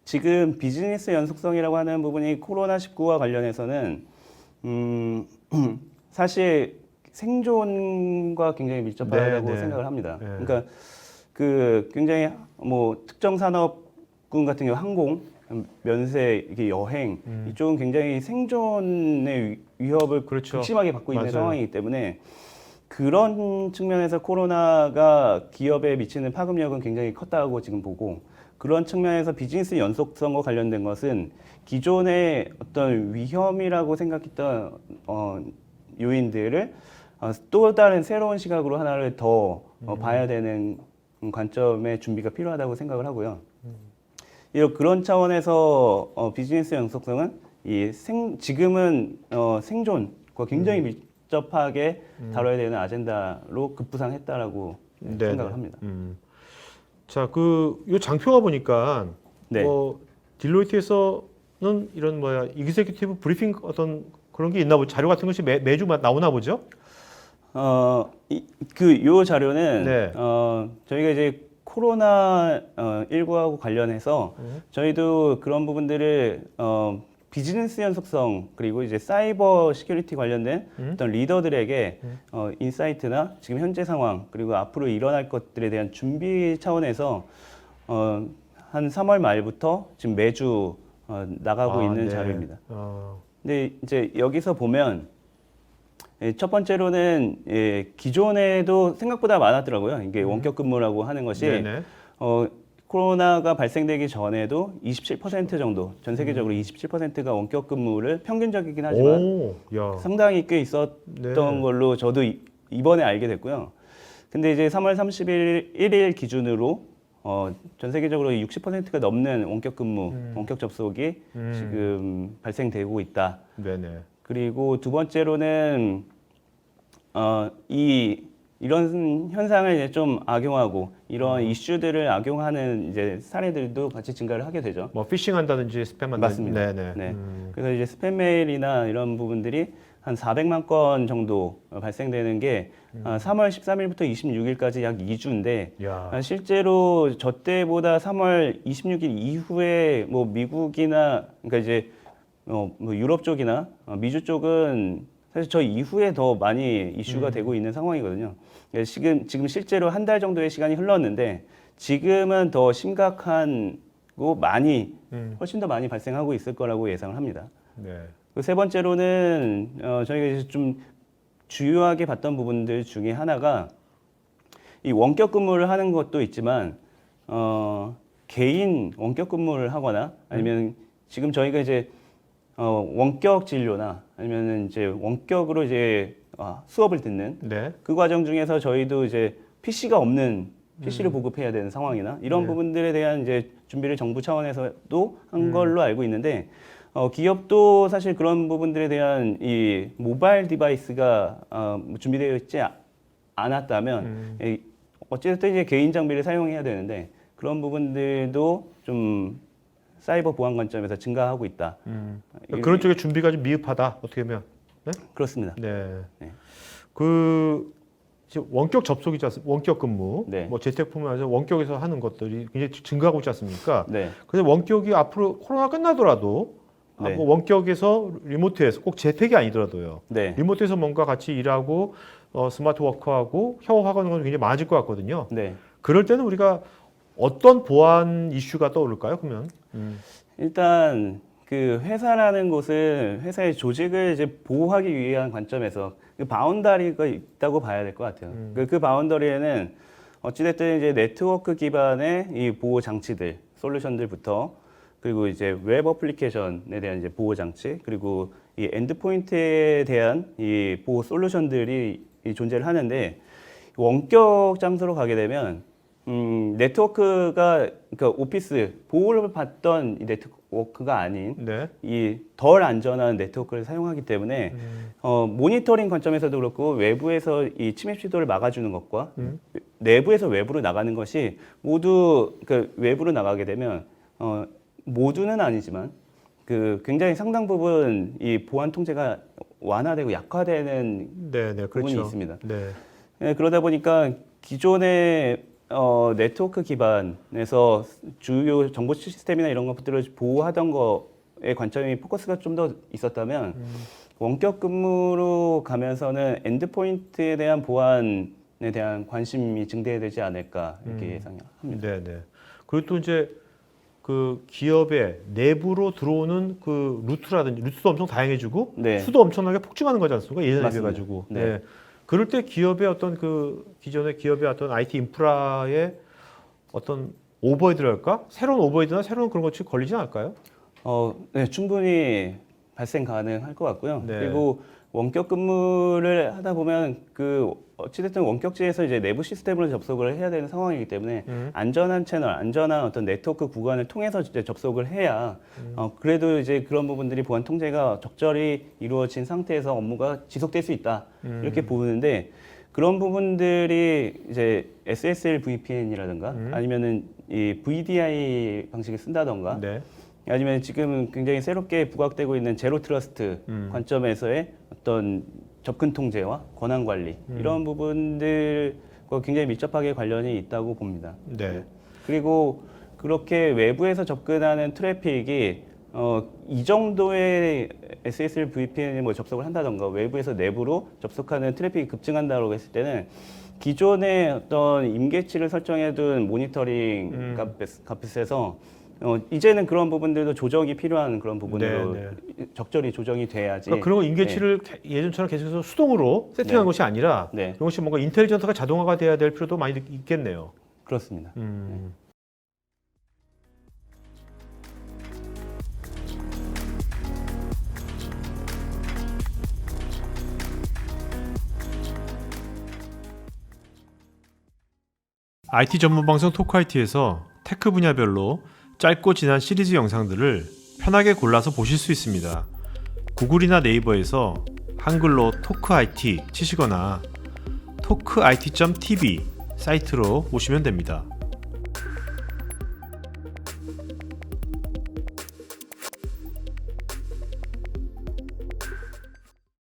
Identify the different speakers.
Speaker 1: 지금 비즈니스 연속성이라고 하는 부분이 코로나19와 관련해서는 사실 생존과 굉장히 밀접하다고
Speaker 2: 네.
Speaker 1: 생각을 합니다.
Speaker 2: 네.
Speaker 1: 그러니까 그 굉장히 뭐 특정 산업군 같은 경우 항공, 면세, 이게 여행 이쪽은 굉장히 생존의 위협을
Speaker 2: 그렇죠.
Speaker 1: 극심하게 받고 있는
Speaker 2: 맞아요.
Speaker 1: 상황이기 때문에 그런 측면에서 코로나가 기업에 미치는 파급력은 굉장히 컸다고 지금 보고 그런 측면에서 비즈니스 연속성과 관련된 것은 기존의 어떤 위험이라고 생각했던 요인들을 또 다른 새로운 시각으로 하나를 더 봐야 되는 관점의 준비가 필요하다고 생각을 하고요. 그런 차원에서 비즈니스 연속성은 지금은 생존과 굉장히 밀접하게 다뤄야 되는 아젠다로 급부상했다라고 생각을 합니다.
Speaker 2: 자, 요 장표가 보니까
Speaker 1: 네.
Speaker 2: 뭐 딜로이트에서는 이런 이그제큐티브 브리핑 어떤 그런 게 있나 보죠. 자료 같은 것이 매주 나오나 보죠.
Speaker 1: 요 자료는
Speaker 2: 네.
Speaker 1: 저희가 이제 코로나 19하고 관련해서 저희도 그런 부분들을 비즈니스 연속성 그리고 이제 사이버 시큐리티 관련된 어떤 리더들에게 인사이트나 지금 현재 상황 그리고 앞으로 일어날 것들에 대한 준비 차원에서 한 3월 말부터 지금 매주 나가고 있는
Speaker 2: 네.
Speaker 1: 자료입니다. 근데 이제 여기서 보면 첫 번째로는 기존에도 생각보다 많았더라고요. 이게 원격 근무라고 하는 것이
Speaker 2: 네네.
Speaker 1: 코로나가 발생되기 전에도 27% 정도, 전 세계적으로 27%가 원격 근무를 평균적이긴 하지만
Speaker 2: 오, 야.
Speaker 1: 상당히 꽤 있었던
Speaker 2: 네.
Speaker 1: 걸로 저도 이번에 알게 됐고요. 근데 이제 3월 31일 기준으로 전 세계적으로 60%가 넘는 원격 근무, 원격 접속이 지금 발생되고 있다.
Speaker 2: 네네.
Speaker 1: 그리고 두 번째로는 이런 현상을 이제 좀 악용하고 이런 이슈들을 악용하는 이제 사례들도 같이 증가를 하게 되죠.
Speaker 2: 뭐 피싱 한다든지 스팸 한다든지.
Speaker 1: 맞습니다.
Speaker 2: 네네.
Speaker 1: 네. 그래서 이제 스팸 메일이나 이런 부분들이 한 400만 건 정도 발생되는 게 3월 13일부터 26일까지 약 2주인데
Speaker 2: 야.
Speaker 1: 실제로 저 때보다 3월 26일 이후에 뭐 미국이나 그러니까 이제 뭐 유럽 쪽이나 미주 쪽은 사실 저 이후에 더 많이 이슈가 되고 있는 상황이거든요. 지금 실제로 한 달 정도의 시간이 흘렀는데 지금은 더 심각하고 훨씬 더 많이 발생하고 있을 거라고 예상을 합니다.
Speaker 2: 네.
Speaker 1: 그 세 번째로는 저희가 이제 좀 주요하게 봤던 부분들 중에 하나가 이 원격 근무를 하는 것도 있지만 개인 원격 근무를 하거나 아니면 지금 저희가 이제 원격 진료나 아니면 이제 원격으로 이제 수업을 듣는
Speaker 2: 네.
Speaker 1: 그 과정 중에서 저희도 이제 PC가 없는 PC를 보급해야 되는 상황이나 이런
Speaker 2: 네.
Speaker 1: 부분들에 대한 이제 준비를 정부 차원에서도 한 걸로 알고 있는데 기업도 사실 그런 부분들에 대한 이 모바일 디바이스가 준비되어 있지 않았다면 어쨌든 이제 개인 장비를 사용해야 되는데 그런 부분들도 좀 사이버 보안 관점에서 증가하고 있다.
Speaker 2: 그런 쪽에 준비가 좀 미흡하다. 어떻게 보면. 네?
Speaker 1: 그렇습니다.
Speaker 2: 네.
Speaker 1: 네.
Speaker 2: 지금 원격 접속이지 않습니까? 원격 근무.
Speaker 1: 네.
Speaker 2: 뭐 재택뿐만 아니라 원격에서 하는 것들이 굉장히 증가하고 있지 않습니까?
Speaker 1: 네.
Speaker 2: 그래서 원격이 앞으로 코로나 끝나더라도
Speaker 1: 네.
Speaker 2: 뭐 원격에서 리모트에서 꼭 재택이 아니더라도요.
Speaker 1: 네.
Speaker 2: 리모트에서 뭔가 같이 일하고 스마트 워크하고 협업하는 건 굉장히 많아질 것 같거든요.
Speaker 1: 네.
Speaker 2: 그럴 때는 우리가 어떤 보안 이슈가 떠오를까요? 그러면
Speaker 1: 일단 그 회사라는 곳은 회사의 조직을 이제 보호하기 위한 관점에서 그 바운더리가 있다고 봐야 될 것 같아요. 그 바운더리에는 어찌됐든 이제 네트워크 기반의 이 보호 장치들, 솔루션들부터 그리고 이제 웹 어플리케이션에 대한 이제 보호 장치 그리고 이 엔드포인트에 대한 이 보호 솔루션들이 존재를 하는데 원격 장소로 가게 되면 네트워크가 그러니까 오피스 보호를 받던 이 네트워크가 아닌
Speaker 2: 네.
Speaker 1: 이 덜 안전한 네트워크를 사용하기 때문에 모니터링 관점에서도 그렇고 외부에서 이 침입 시도를 막아주는 것과 내부에서 외부로 나가는 것이 모두 그러니까 외부로 나가게 되면 모두는 아니지만 그 굉장히 상당 부분 이 보안 통제가 완화되고 약화되는
Speaker 2: 네, 네,
Speaker 1: 부분이
Speaker 2: 그렇죠.
Speaker 1: 있습니다.
Speaker 2: 네.
Speaker 1: 그러다 보니까 기존의 네트워크 기반에서 주요 정보 시스템이나 이런 것들을 보호하던 거에 관점이 포커스가 좀 더 있었다면 원격 근무로 가면서는 엔드포인트에 대한 보안에 대한 관심이 증대되지 않을까 이렇게 예상합니다.
Speaker 2: 네네. 그리고 또 이제 그 기업의 내부로 들어오는 그 루트라든지 루트도 엄청 다양해지고
Speaker 1: 네.
Speaker 2: 수도 엄청나게 폭증하는 거지 않습니까? 예전에 비해
Speaker 1: 맞습니다.
Speaker 2: 가지고.
Speaker 1: 네.
Speaker 2: 네. 그럴 때 기업의 어떤 그 기존의 기업의 어떤 IT 인프라의 어떤 오버헤드랄까? 새로운 오버헤드나 새로운 그런 것이 걸리지 않을까요?
Speaker 1: 네, 충분히 발생 가능할 것 같고요.
Speaker 2: 네.
Speaker 1: 그리고 원격 근무를 하다 보면 어찌됐든 원격지에서 이제 내부 시스템으로 접속을 해야 되는 상황이기 때문에 안전한 채널, 안전한 어떤 네트워크 구간을 통해서 이제 접속을 해야 그래도 이제 그런 부분들이 보안 통제가 적절히 이루어진 상태에서 업무가 지속될 수 있다 이렇게 보는데 그런 부분들이 이제 SSL VPN이라든가 아니면은 이 VDI 방식을 쓴다던가
Speaker 2: 네.
Speaker 1: 아니면 지금 굉장히 새롭게 부각되고 있는 제로 트러스트 관점에서의 어떤 접근 통제와 권한 관리 이런 부분들과 굉장히 밀접하게 관련이 있다고 봅니다.
Speaker 2: 네.
Speaker 1: 그리고 그렇게 외부에서 접근하는 트래픽이 이 정도의 SSL VPN에 뭐 접속을 한다던가 외부에서 내부로 접속하는 트래픽이 급증한다고 했을 때는 기존의 어떤 임계치를 설정해둔 모니터링 값에서 이제는 그런 부분들도 조정이 필요한 그런 부분으로 적절히 조정이 돼야지.
Speaker 2: 그러니까 그런 거 임계치를 예전처럼 계속해서 수동으로 세팅한
Speaker 1: 네.
Speaker 2: 것이 아니라
Speaker 1: 네.
Speaker 2: 그런 것이 뭔가 인텔리전트가 자동화가 돼야 될 필요도 많이 있겠네요.
Speaker 1: 그렇습니다.
Speaker 2: IT 전문 방송 토크IT에서 테크 분야별로 짧고 진한 시리즈 영상들을 편하게 골라서 보실 수 있습니다. 구글이나 네이버에서 한글로 토크IT 치시거나 토크IT.tv 사이트로 오시면 됩니다.